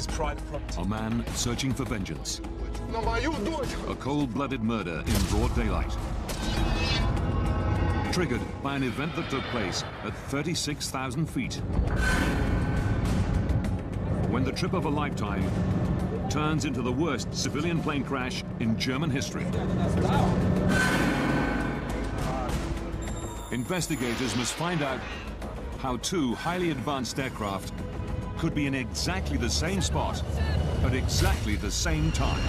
his private property. A man searching for vengeance. A cold-blooded murder in broad daylight. Triggered by an event that took place at 36,000 feet. When the trip of a lifetime turns into the worst civilian plane crash in German history. Investigators must find out how two highly advanced aircraft could be in exactly the same spot at exactly the same time.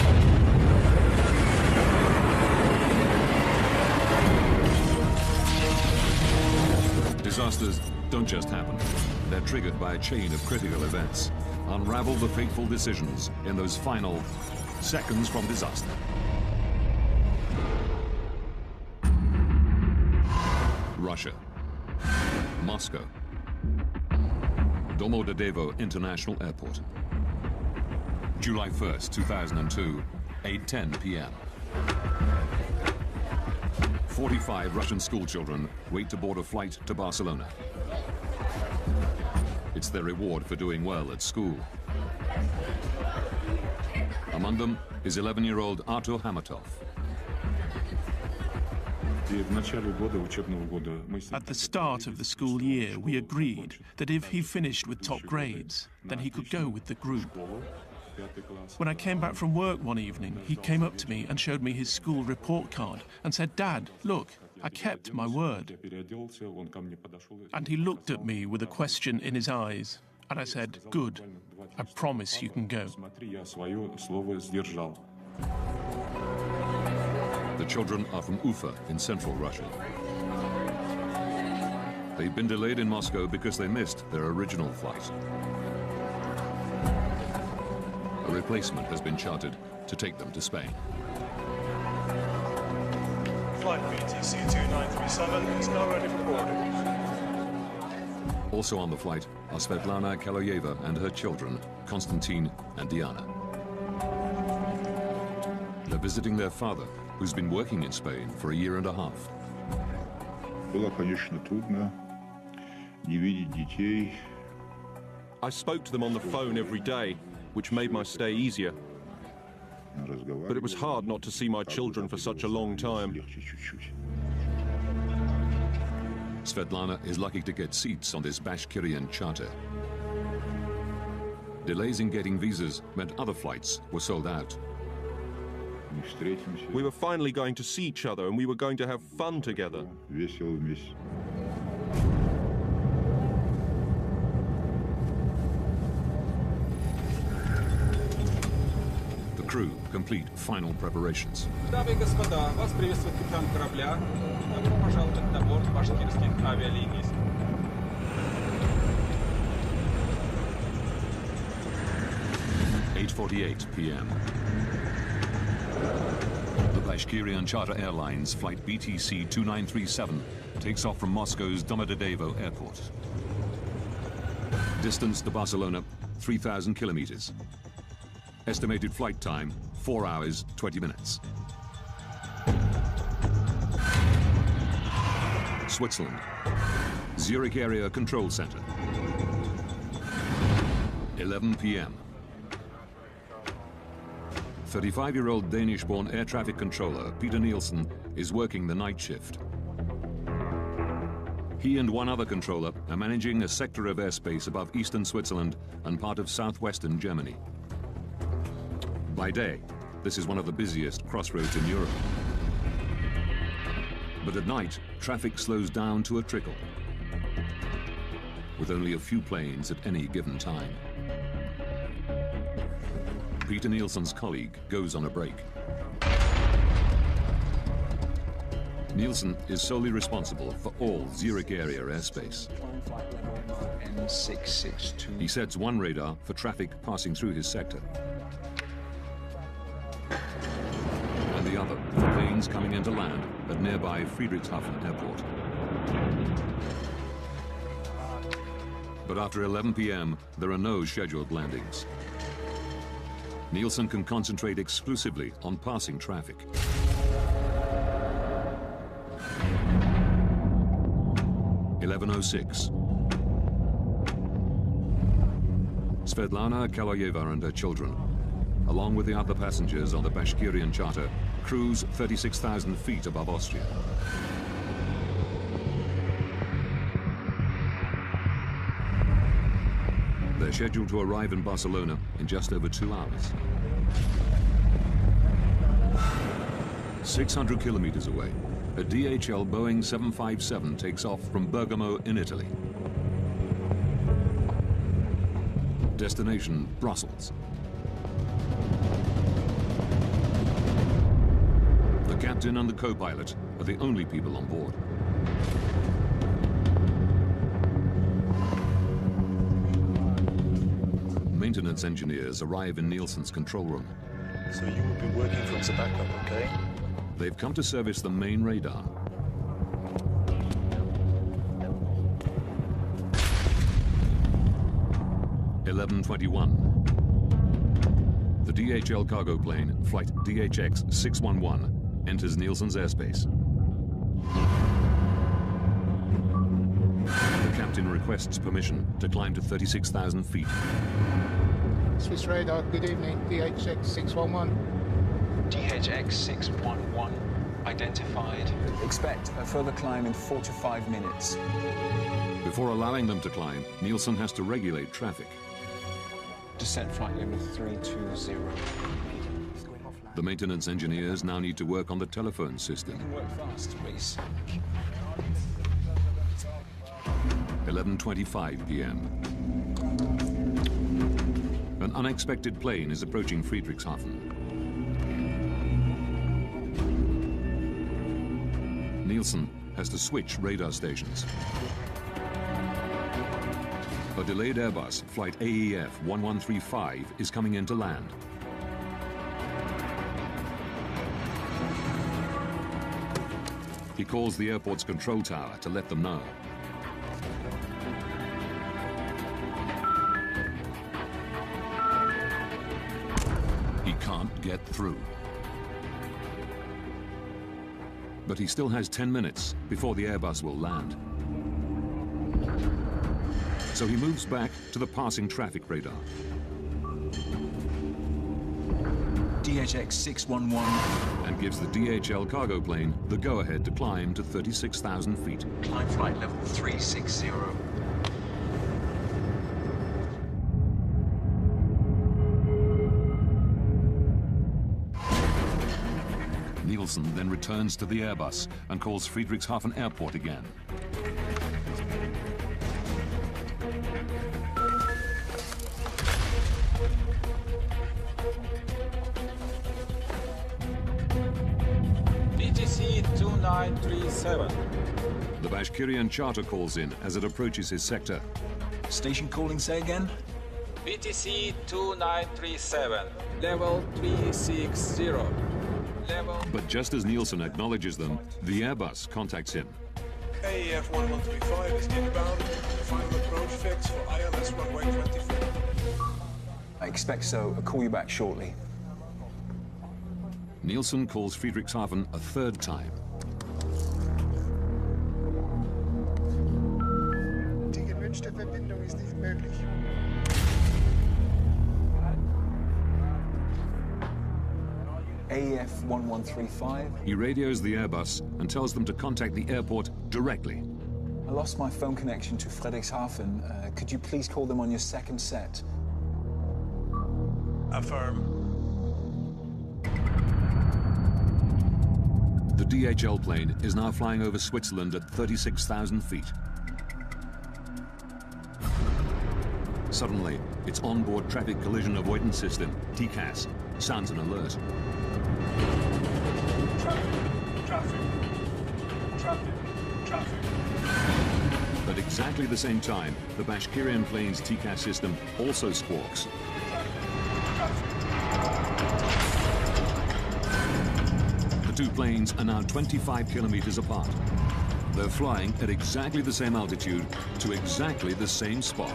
Disasters don't just happen. They're triggered by a chain of critical events. Unravel the fateful decisions in those final seconds from disaster. Russia. Moscow. Domodedovo International Airport. July 1st, 2002, 8:10 p.m. 45 Russian schoolchildren wait to board a flight to Barcelona. It's their reward for doing well at school. Among them is 11-year-old Artur Hamatov. At the start of the school year, we agreed that if he finished with top grades, then he could go with the group. When I came back from work one evening, he came up to me and showed me his school report card and said, "Dad, look, I kept my word." And he looked at me with a question in his eyes, and I said, "Good, I promise you can go." The children are from Ufa in central Russia. They've been delayed in Moscow because they missed their original flight. A replacement has been chartered to take them to Spain. Flight BTC 2937 is now ready for boarding. Also on the flight are Svetlana Kaloyeva and her children, Konstantin and Diana. They're visiting their father, who's been working in Spain for a year and a half. I spoke to them on the phone every day, which made my stay easier. But it was hard not to see my children for such a long time. Svetlana is lucky to get seats on this Bashkirian charter. Delays in getting visas meant other flights were sold out. We were finally going to see each other and we were going to have fun together. The crew complete final preparations. Дамы и господа, вас приветствует капитан корабля. Добро пожаловать на борт башкирских авиалиний. 8:48 p.m. The Bashkirian Charter Airlines flight BTC 2937 takes off from Moscow's Domodedovo Airport. Distance to Barcelona, 3,000 kilometers. Estimated flight time, 4 hours, 20 minutes. Switzerland. Zurich Area Control Center. 11 p.m. 35-year-old Danish-born air traffic controller Peter Nielsen is working the night shift. He and one other controller are managing a sector of airspace above eastern Switzerland and part of southwestern Germany. By day, this is one of the busiest crossroads in Europe. But at night, traffic slows down to a trickle, with only a few planes at any given time. Peter Nielsen's colleague goes on a break. Nielsen is solely responsible for all Zurich area airspace. He sets one radar for traffic passing through his sector, and the other for planes coming into land at nearby Friedrichshafen Airport. But after 11 p.m., there are no scheduled landings. Nielsen can concentrate exclusively on passing traffic. (11:06). Svetlana Kaloyeva and her children, along with the other passengers on the Bashkirian charter, cruise 36,000 feet above Austria. They're scheduled to arrive in Barcelona in just over 2 hours. 600 kilometers away, a DHL Boeing 757 takes off from Bergamo in Italy. Destination, Brussels. The captain and the co-pilot are the only people on board. Maintenance engineers arrive in Nielsen's control room. So you will be working from the backup, okay? They've come to service the main radar. (11:21). The DHL cargo plane, flight DHX 611, enters Nielsen's airspace. The captain requests permission to climb to 36,000 feet. Swiss radar, good evening, DHX 611. DHX 611 identified. Expect a further climb in 4 to 5 minutes. Before allowing them to climb, Nielsen has to regulate traffic. Descent flight level 320. The maintenance engineers now need to work on the telephone system. Work fast, please. 11:25 p.m. An unexpected plane is approaching Friedrichshafen. Nielsen has to switch radar stations. A delayed Airbus, flight AEF 1135, is coming in to land. He calls the airport's control tower to let them know. He can't get through. But he still has 10 minutes before the Airbus will land. So he moves back to the passing traffic radar. DHX 611. And gives the DHL cargo plane the go-ahead to climb to 36,000 feet. Climb flight level 360. Nielsen then returns to the Airbus and calls Friedrichshafen Airport again. BTC 2937. The Bashkirian charter calls in as it approaches his sector. Station calling, say again? BTC 2937. Level 360. Level. But just as Nielsen acknowledges them, the Airbus contacts him. AEF 1135 is inbound. Final approach fix for ILS runway 24. I expect so. I'll call you back shortly. Nielsen calls Friedrichshafen a third time. Die gewünschte Verbindung ist nicht möglich. AEF 1135. He radios the Airbus and tells them to contact the airport directly. I lost my phone connection to Friedrichshafen. Could you please call them on your second set? Affirm. The DHL plane is now flying over Switzerland at 36,000 feet. Suddenly, its onboard traffic collision avoidance system, TCAS, sounds an alert. Traffic. At exactly the same time, the Bashkirian plane's TCAS system also squawks. The two planes are now 25 kilometers apart. They're flying at exactly the same altitude to exactly the same spot.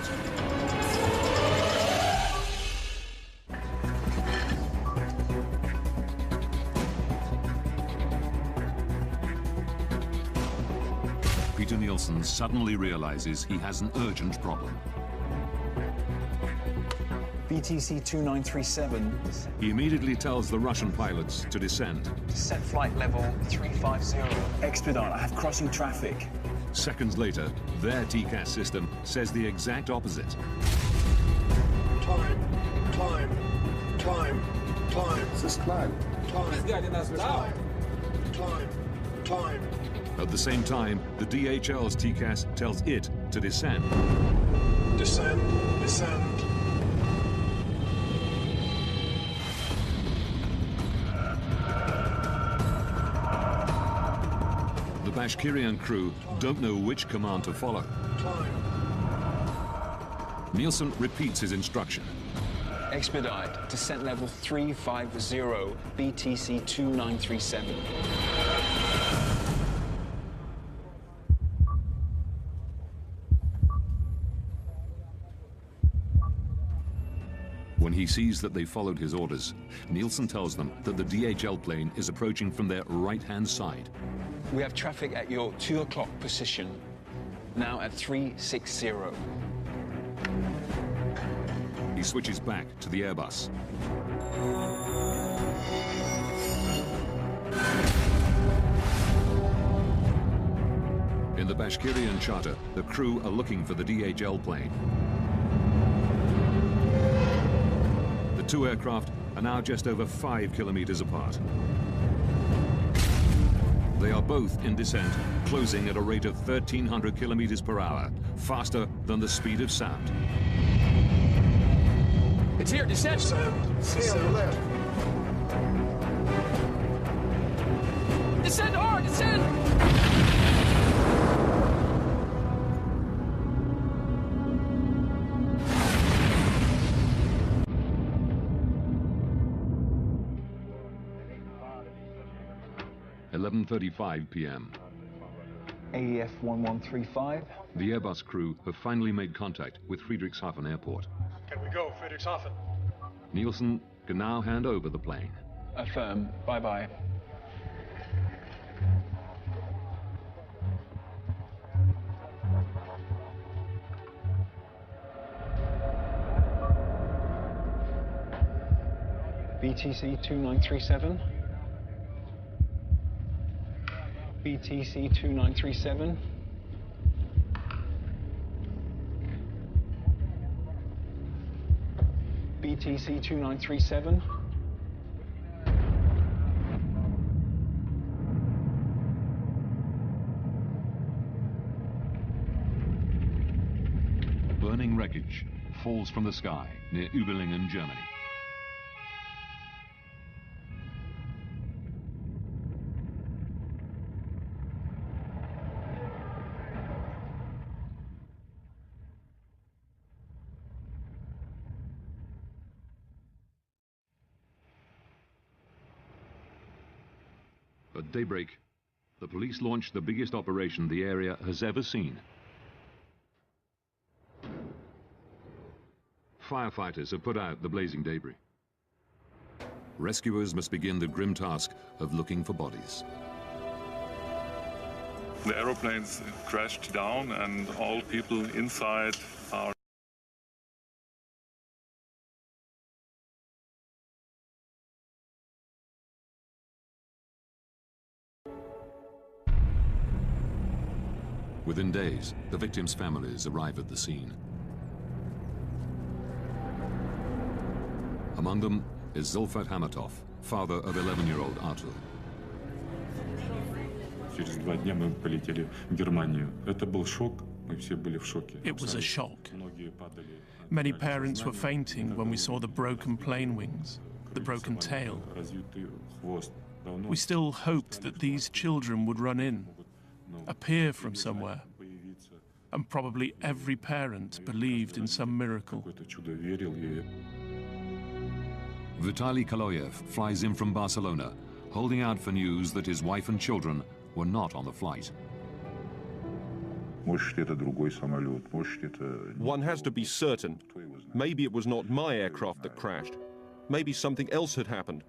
Nielsen suddenly realizes he has an urgent problem. BTC 2937. He immediately tells the Russian pilots to descend. Descent flight level 350. Expedite, I have crossing traffic. Seconds later, their TCAS system says the exact opposite. Climb, climb, climb, climb. Just climb. Climb, climb, climb, climb. At the same time, the DHL's TCAS tells it to descend. Descend, descend. The Bashkirian crew don't know which command to follow. Climb. Nielsen repeats his instruction. Expedite. Descent level 350. BTC 2937. When he sees that they followed his orders, Nielsen tells them that the DHL plane is approaching from their right-hand side. We have traffic at your 2 o'clock position. Now at 360. He switches back to the Airbus. In the Bashkirian charter, the crew are looking for the DHL plane. The two aircraft are now just over 5 kilometers apart. They are both in descent, closing at a rate of 1,300 kilometers per hour, faster than the speed of sound. It's here, descend! See on the left. Descend hard, descend! (11:35 p.m.) AEF 1135. The Airbus crew have finally made contact with Friedrichshafen Airport. Can we go, Friedrichshafen? Nielsen can now hand over the plane. Affirm. Bye-bye. BTC 2937. BTC 2937. BTC 2937. Burning wreckage falls from the sky near Überlingen, Germany. At daybreak, the police launched the biggest operation the area has ever seen. Firefighters have put out the blazing debris. Rescuers must begin the grim task of looking for bodies. The aeroplanes crashed down and all people inside are Within days, the victims' families arrive at the scene. Among them is Zulfat Hamatov, father of 11-year-old Artur. Через 2 дня мы полетели в Германию. Это был шок, мы все были в шоке. It was a shock. Многие падали. Many parents were fainting when we saw the broken plane wings, the broken tail. Развитый хвост. We still hoped that these children would run in, appear from somewhere, and probably every parent believed in some miracle. Какое-то чудо верил и Vitaly Kaloyev flies in from Barcelona, holding out for news that his wife and children were not on the flight. One has to be certain. Maybe it was not my aircraft that crashed. Maybe something else had happened.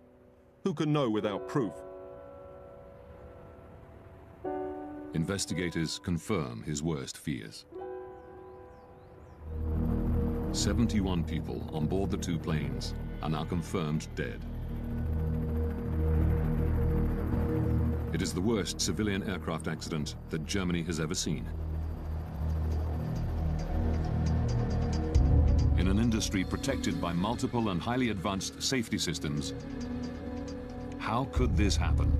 Who can know without proof? Investigators confirm his worst fears. 71 people on board the two planes are now confirmed dead. It is the worst civilian aircraft accident that Germany has ever seen. In an industry protected by multiple and highly advanced safety systems, how could this happen?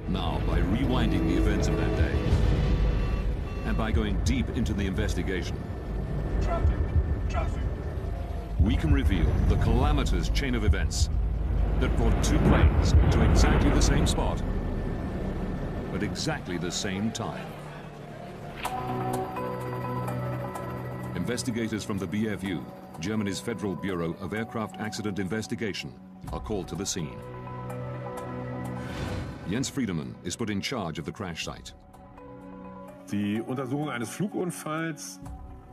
Now, by rewinding the events of that day, and by going deep into the investigation, Traffic. we can reveal the calamitous chain of events that brought two planes to exactly the same spot at exactly the same time. Investigators from the BFU, Germany's Federal Bureau of Aircraft Accident Investigation, are called to the scene. Jens Friedemann is put in charge of the crash site. Die Untersuchung eines Flugunfalls.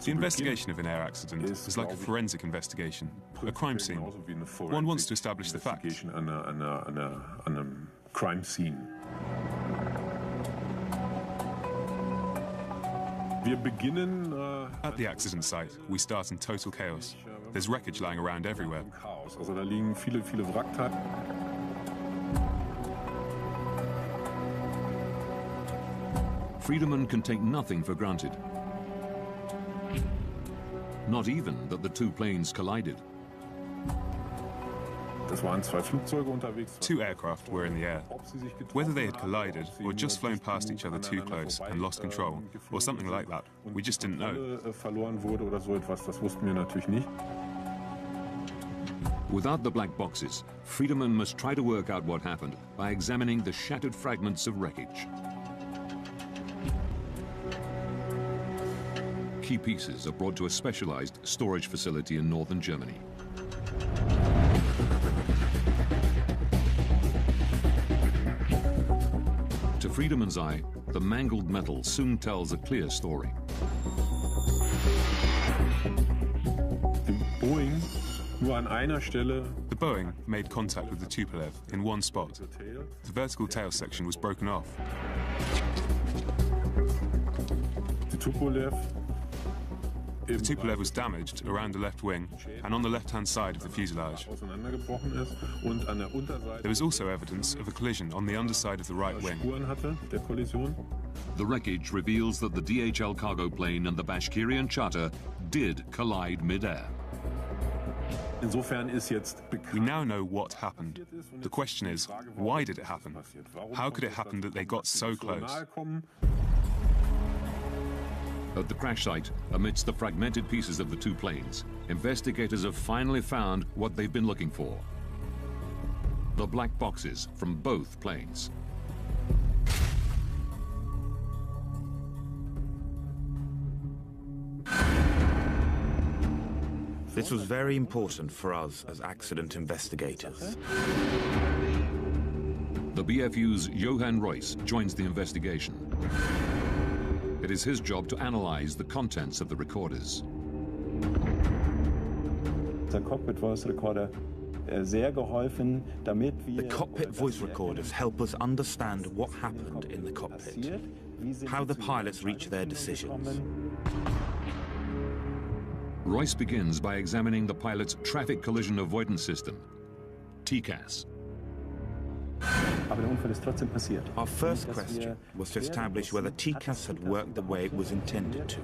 The investigation of an air accident is like a forensic investigation, a crime scene. One wants to establish the facts. An einem crime scene. Wir beginnen At the accident site, we start in total chaos. There's wreckage lying around everywhere. Also da liegen viele Wrackteile. Friedemann can take nothing for granted. Not even that the two planes collided. Das waren zwei Flugzeuge unterwegs. Two aircraft were in the air. Whether they had collided or just flown past each other too close and lost control, or something like that, we just didn't know. Verloren wurde oder so etwas, das wussten wir natürlich nicht. Without the black boxes, Friedemann must try to work out what happened by examining the shattered fragments of wreckage. Key pieces are brought to a specialized storage facility in northern Germany. To Friedemann's eye, the mangled metal soon tells a clear story. Boeing nur an einer Stelle. The Boeing made contact with the Tupolev in one spot. The vertical tail section was broken off. The Tupolev was damaged around the left wing and on the left-hand side of the fuselage. There was also evidence of a collision on the underside of the right wing. The wreckage reveals that the DHL cargo plane and the Bashkirian charter did collide mid-air. We now know what happened. The question is, why did it happen? How could it happen that they got so close? At the crash site, amidst the fragmented pieces of the two planes, investigators have finally found what they've been looking for. The black boxes from both planes. This was very important for us as accident investigators. The BFU's Johann Reuss joins the investigation. It is his job to analyze the contents of the recorders. The cockpit voice recorders help us understand what happened in the cockpit, how the pilots reach their decisions. Reuss begins by examining the pilot's traffic collision avoidance system, TCAS. Our first question was to establish whether TCAS had worked the way it was intended to,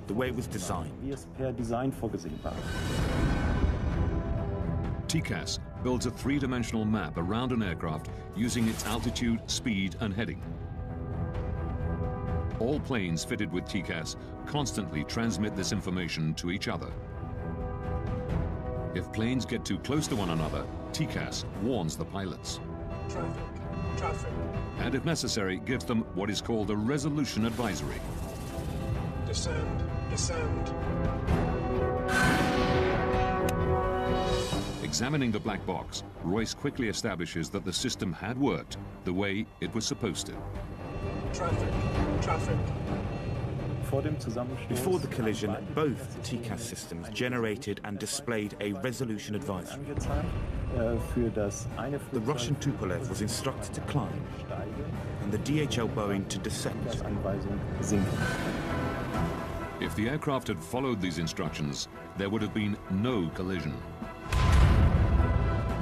the way it was designed. TCAS builds a three-dimensional map around an aircraft using its altitude, speed, and heading. All planes fitted with TCAS constantly transmit this information to each other. If planes get too close to one another, TCAS warns the pilots. Traffic. And if necessary, gives them what is called a resolution advisory. Descend. Examining the black box, Reuss quickly establishes that the system had worked the way it was supposed to. Traffic. Before the collision, both TCAS systems generated and displayed a resolution advisory. The Russian Tupolev was instructed to climb, and the DHL Boeing to descend. If the aircraft had followed these instructions, there would have been no collision.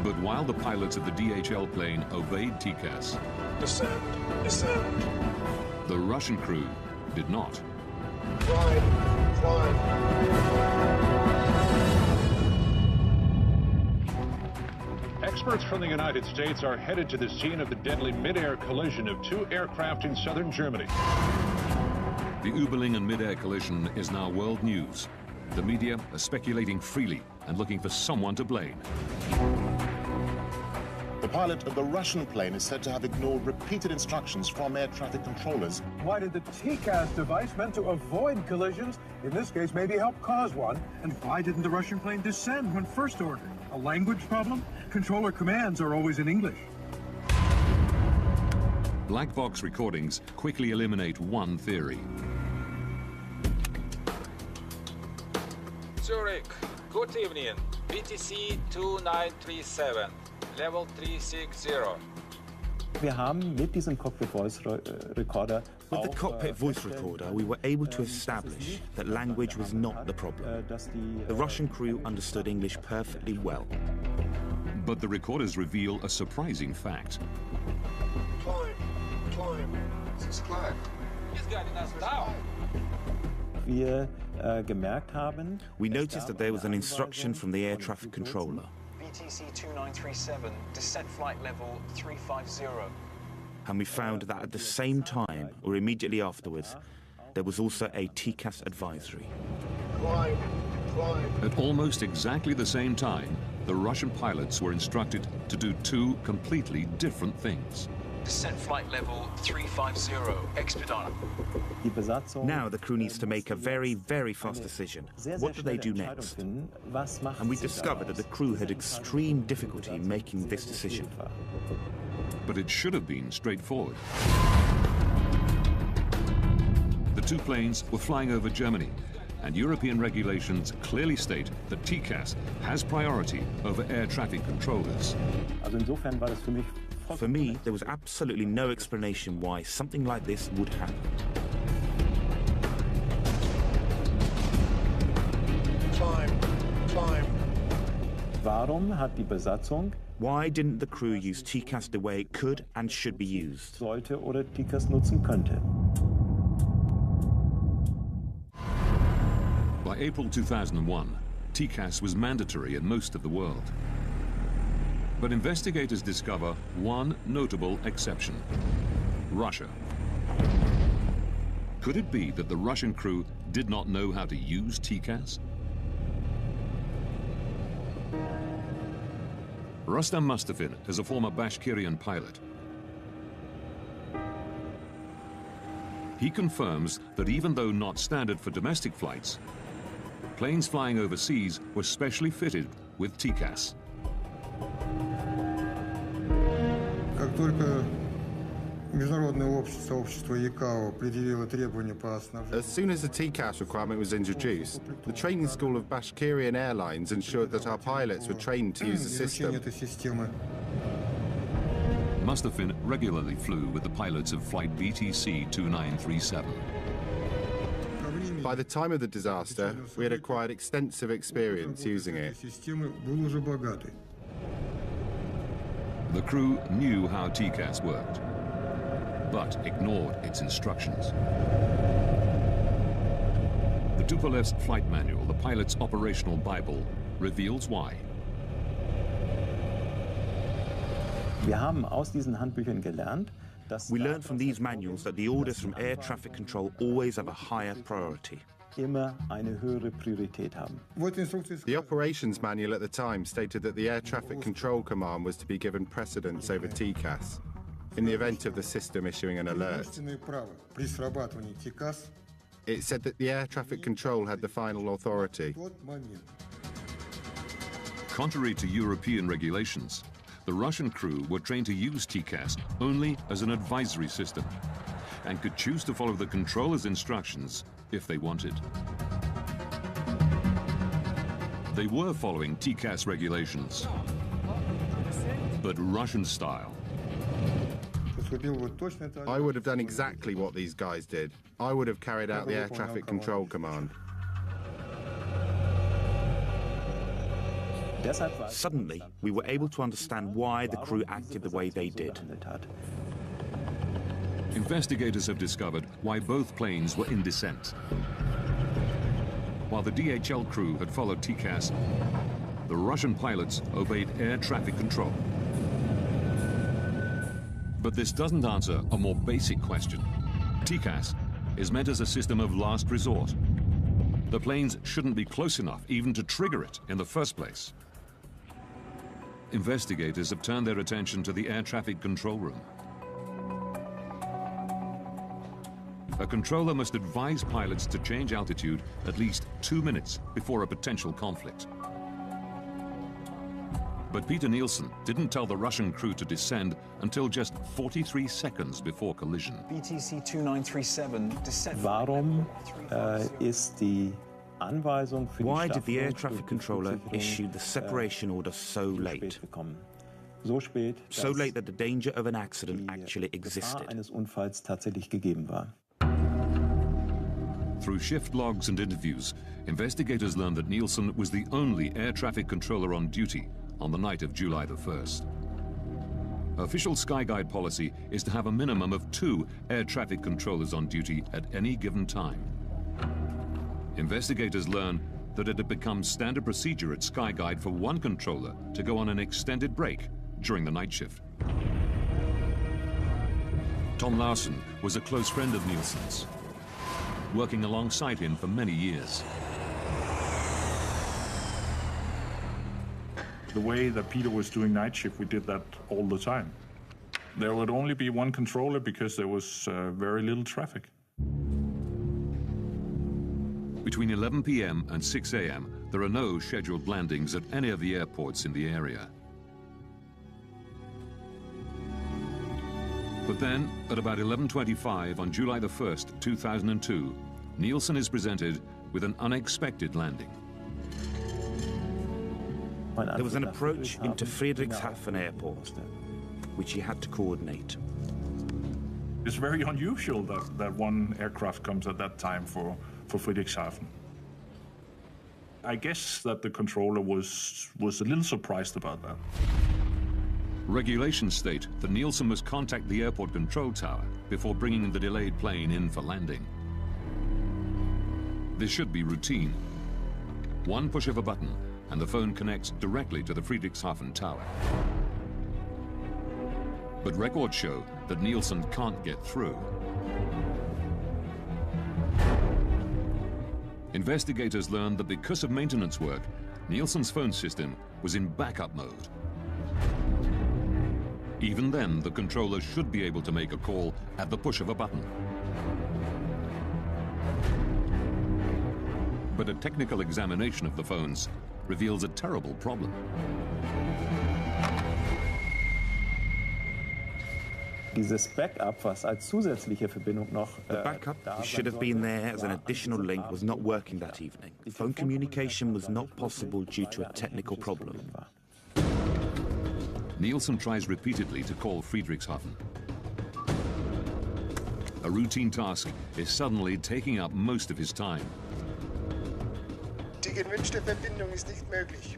But while the pilots of the DHL plane obeyed TCAS, Descend, descend. the Russian crew did not. Climb, climb. Experts from the United States are headed to the scene of the deadly mid-air collision of two aircraft in southern Germany. The Uberling and mid-air collision is now world news. The media are speculating freely and looking for someone to blame. The pilot of the Russian plane is said to have ignored repeated instructions from air traffic controllers. Why did the TCAS device meant to avoid collisions, in this case maybe help cause one? And why didn't the Russian plane descend when first ordered? A language problem? Controller commands are always in English. Black box recordings quickly eliminate one theory. Zurich, good evening. BTC 2937, level 360. Wir haben mit diesem Cockpit Voice Recorder With the cockpit voice recorder, we were able to establish that language was not the problem. The Russian crew understood English perfectly well. But the recorders reveal a surprising fact. Climb, climb. This is climb. He's guiding us down. We noticed that there was an instruction from the air traffic controller. BTC 2937, descent flight level 350. And we found that at the same time, or immediately afterwards, there was also a TCAS advisory. Climb, climb. At almost exactly the same time, the Russian pilots were instructed to do two completely different things. Descent flight level 350, expedite. Now the crew needs to make a very, very fast decision. What do they do next? And we discovered that the crew had extreme difficulty making this decision. But it should have been straightforward. The two planes were flying over Germany, and European regulations clearly state that TCAS has priority over air traffic controllers. For me, there was absolutely no explanation why something like this would happen. Climb, climb. Warum hat die Besatzung Why didn't the crew use TCAS the way it could and should be used? sollte oder TCAS nutzen könnte? By April 2001, TCAS was mandatory in most of the world. But investigators discover one notable exception: Russia. Could it be that the Russian crew did not know how to use TCAS? Rustam Mustafin is a former Bashkirian pilot. He confirms that even though not standard for domestic flights, planes flying overseas were specially fitted with TCAS. Как только международное сообщество ИКАО предъявило требования по снабжению. As soon as the TCAS requirement was introduced, the training school of Bashkirian Airlines ensured that our pilots were trained to use the system. Mustafin regularly flew with the pilots of flight BTC 2937. By the time of the disaster, we had acquired extensive experience using it. The crew knew how TCAS worked, but ignored its instructions. The Tupolev's flight manual, the pilot's operational Bible, reveals why. Wir haben aus diesen Handbüchern gelernt, We learned from these manuals that the orders from air traffic control always have a higher priority. immer eine höhere Priorität haben. The operations manual at the time stated that the Air Traffic Control Command was to be given precedence over TCAS in the event of the system issuing an alert. It said that the air traffic control had the final authority. Contrary to European regulations, the Russian crew were trained to use TCAS only as an advisory system and could choose to follow the controller's instructions if they wanted. They were following TCAS regulations, but Russian style. I would have done exactly what these guys did. I would have carried out the air traffic control command. Suddenly, we were able to understand why the crew acted the way they did. Investigators have discovered why both planes were in descent. While the DHL crew had followed TCAS, the Russian pilots obeyed air traffic control. But this doesn't answer a more basic question. TCAS is meant as a system of last resort. The planes shouldn't be close enough even to trigger it in the first place. Investigators have turned their attention to the air traffic control room. A controller must advise pilots to change altitude at least 2 minutes before a potential conflict. But Peter Nielsen didn't tell the Russian crew to descend until just 43 seconds before collision. BTC 2937 descent. Warum ist die Anweisung für die Why did the air Staffelung traffic controller issue the separation order so late? So spät, So late that the danger of an accident actually Gefahr existed. eines Unfalls tatsächlich gegeben war. Through shift logs and interviews, investigators learned that Nielsen was the only air traffic controller on duty on the night of July the 1st. Official Skyguide policy is to have a minimum of 2 air traffic controllers on duty at any given time. Investigators learn that it had become standard procedure at Skyguide for one controller to go on an extended break during the night shift. Tom Larsen was a close friend of Nielsen's, working alongside him for many years. The way that Peter was doing night shift, we did that all the time. There would only be one controller because there was very little traffic. Between 11 p.m. and 6 a.m., there are no scheduled landings at any of the airports in the area. But then, at about 11:25 on July the 1st, 2002, Nielsen is presented with an unexpected landing. There was an approach into Friedrichshafen Airport, which he had to coordinate. It's very unusual that one aircraft comes at that time for Friedrichshafen. I guess that the controller was a little surprised about that. Regulations state that Nielsen must contact the airport control tower before bringing the delayed plane in for landing. This should be routine. One push of a button and the phone connects directly to the Friedrichshafen tower. But records show that Nielsen can't get through. Investigators learned that because of maintenance work, Nielsen's phone system was in backup mode. Even then, the controller should be able to make a call at the push of a button. But a technical examination of the phones reveals a terrible problem. Dieses Backup, was als zusätzliche Verbindung noch The backup, which should have been there as an additional link, was not working that evening. Phone communication was not possible due to a technical problem. Nielsen tries repeatedly to call Friedrichshafen. A routine task is suddenly taking up most of his time. Die gewünschte Verbindung ist nicht möglich.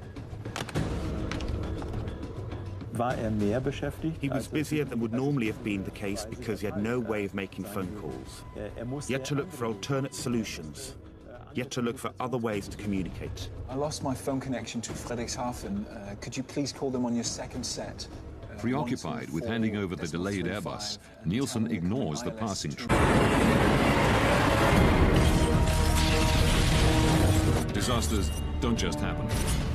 War mehr beschäftigt? He was busier than would normally have been the case because he had no way of making phone calls. He had to look for alternate solutions. He had to look for other ways to communicate. I lost my phone connection to Friedrichshafen. Could you please call them on your second set? Preoccupied with handing over the delayed Airbus, Nielsen ignores the passing train. Disasters don't just happen.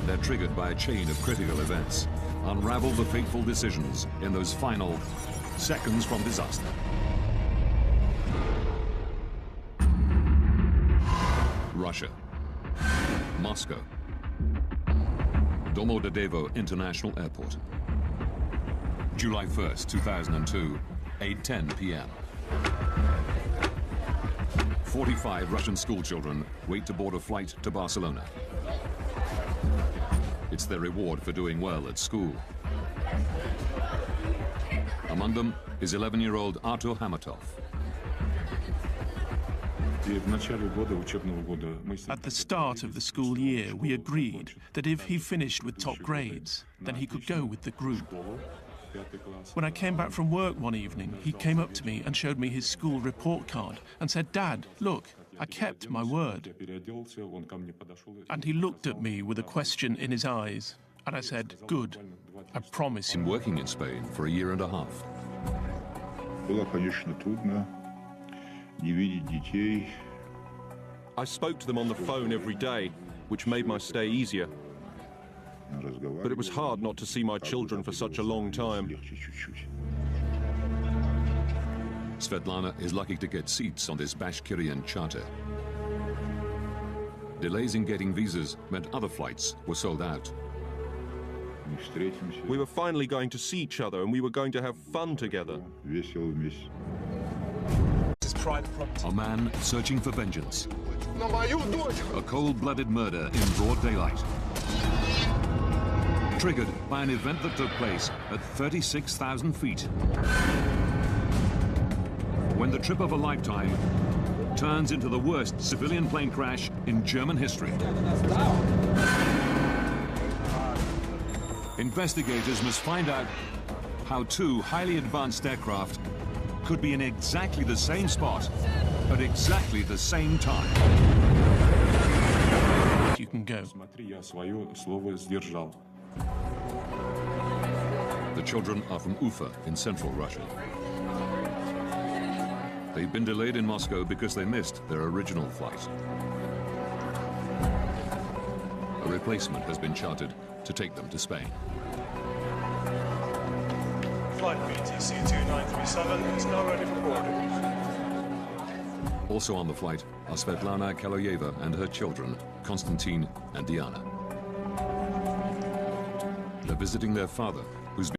They're triggered by a chain of critical events. Unravel the fateful decisions in those final seconds from disaster. Russia. Moscow. Domodedovo International Airport. July 1st, 2002, 8:10 p.m. 45 Russian schoolchildren wait to board a flight to Barcelona. It's their reward for doing well at school. Among them is 11-year-old Artur Hamatov. At the start of the school year, we agreed that if he finished with top grades, then he could go with the group. When I came back from work one evening, he came up to me and showed me his school report card and said, "Dad, look, I kept my word." And he looked at me with a question in his eyes, and I said, "Good, I promise you." Been working in Spain for a year and a half. I spoke to them on the phone every day, which made my stay easier. But it was hard not to see my children for such a long time. Svetlana is lucky to get seats on this Bashkirian charter. Delays in getting visas meant other flights were sold out. We were finally going to see each other and we were going to have fun together. A man searching for vengeance. A cold-blooded murder in broad daylight. Triggered by an event that took place at 36,000 feet. When the trip of a lifetime turns into the worst civilian plane crash in German history. Investigators must find out how two highly advanced aircraft could be in exactly the same spot at exactly the same time. You can go. The children are from Ufa in central Russia. They've been delayed in Moscow because they missed their original flight. A replacement has been chartered to take them to Spain. Flight BTC 2937 is now ready for boarding. Also on the flight are Svetlana Kaloyeva and her children, Konstantin and Diana. They're visiting their father,